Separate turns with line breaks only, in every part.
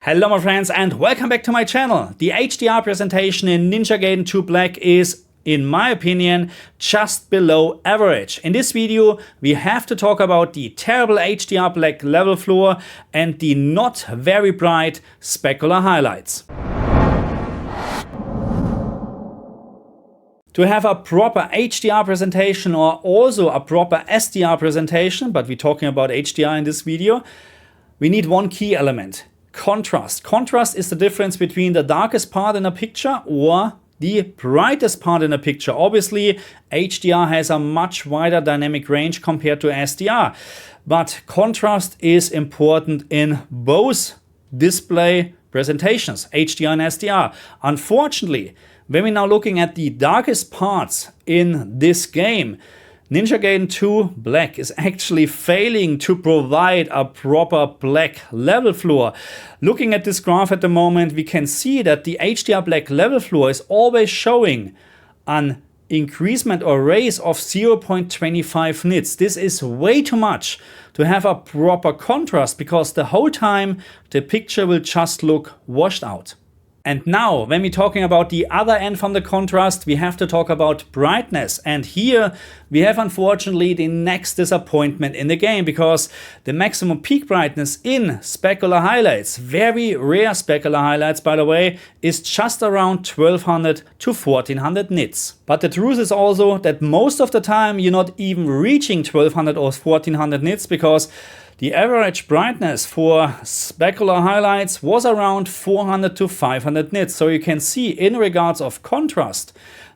Hello my friends and welcome back to my channel. The HDR presentation in Ninja Gaiden 2 Black is, in my opinion, just below average. In this video we have to talk about the terrible HDR Black level floor and the not very bright specular highlights. To have a proper HDR presentation or also a proper SDR presentation, but we're talking about HDR in this video, we need one key element. Contrast. Contrast is the difference between the darkest part in a picture or the brightest part in a picture. Obviously, HDR has a much wider dynamic range compared to SDR, but contrast is important in both display presentations, HDR and SDR. Unfortunately, when we're now looking at the darkest parts in this game, Ninja Gaiden 2 Black is actually failing to provide a proper black level floor. Looking at this graph at the moment, we can see that the HDR Black level floor is always showing an increasement or raise of 0.25 nits. This is way too much to have a proper contrast because the whole time the picture will just look washed out. And now, when we're talking about the other end from the contrast, we have to talk about brightness. And here we have unfortunately the next disappointment in the game, because the maximum peak brightness in specular highlights, very rare specular highlights by the way, is just around 1200 to 1400 nits. But the truth is also that most of the time you're not even reaching 1200 or 1400 nits, because the average brightness for specular highlights was around 400 to 500 nits. So you can see, in regards of contrast,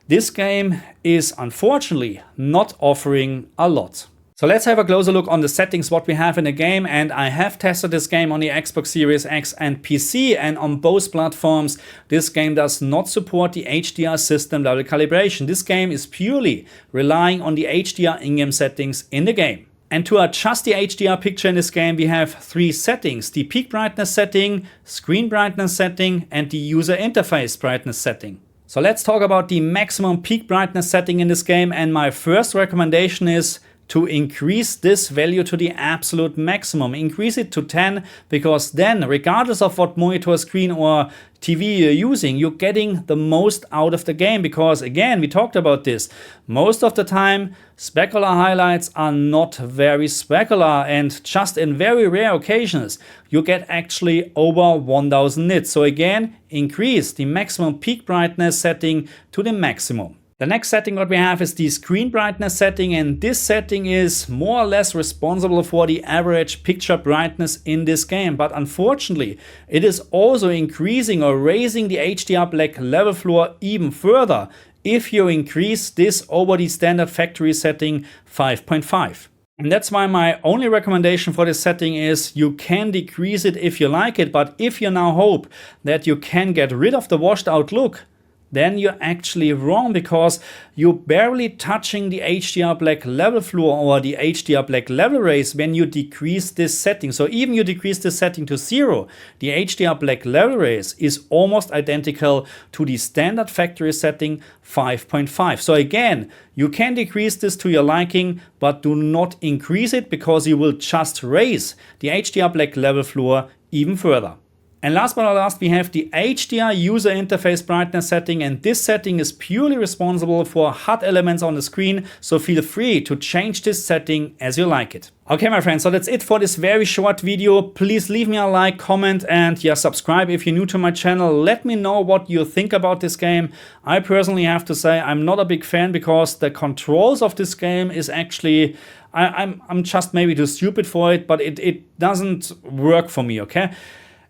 this game is unfortunately not offering a lot. So let's have a closer look on the settings, what we have in the game. And I have tested this game on the Xbox Series X and PC, and on both platforms this game does not support the HDR system level calibration. This game is purely relying on the HDR in-game settings in the game. And to adjust the HDR picture in this game, we have three settings: the peak brightness setting, screen brightness setting, and the user interface brightness setting. So let's talk about the maximum peak brightness setting in this game. And my first recommendation is to increase this value to the absolute maximum. Increase it to 10, because then, regardless of what monitor, screen or TV you're using, you're getting the most out of the game. Because again, we talked about this, most of the time specular highlights are not very specular, and just in very rare occasions you get actually over 1000 nits. So again, increase the maximum peak brightness setting to the maximum. The next setting what we have is the screen brightness setting, and this setting is more or less responsible for the average picture brightness in this game. But unfortunately, it is also increasing or raising the HDR Black level floor even further if you increase this over the standard factory setting 5.5. And that's why my only recommendation for this setting is you can decrease it if you like it, but if you now hope that you can get rid of the washed out look, then you're actually wrong, because you're barely touching the HDR Black level floor or the HDR Black level raise when you decrease this setting. So even you decrease this setting to 0, the HDR Black level raise is almost identical to the standard factory setting 5.5. So again, you can decrease this to your liking, but do not increase it, because you will just raise the HDR Black level floor even further. And last but not last, we have the HDR user interface brightness setting, and this setting is purely responsible for HUD elements on the screen, so feel free to change this setting as you like it. Okay my friends, so that's it for this very short video. Please leave me a like, comment, and subscribe if you're new to my channel. Let me know what you think about this game. I personally have to say I'm not a big fan, because the controls of this game is actually, I'm just maybe too stupid for it, but it doesn't work for me, okay?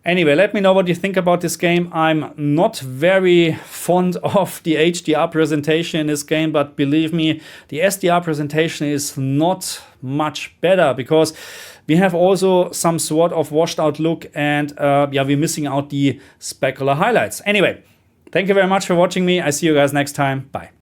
Anyway, let me know what you think about this game. I'm not very fond of the HDR presentation in this game, but believe me, the SDR presentation is not much better, because we have also some sort of washed out look, and we're missing out the specular highlights. Anyway, thank you very much for watching me. I see you guys next time. Bye.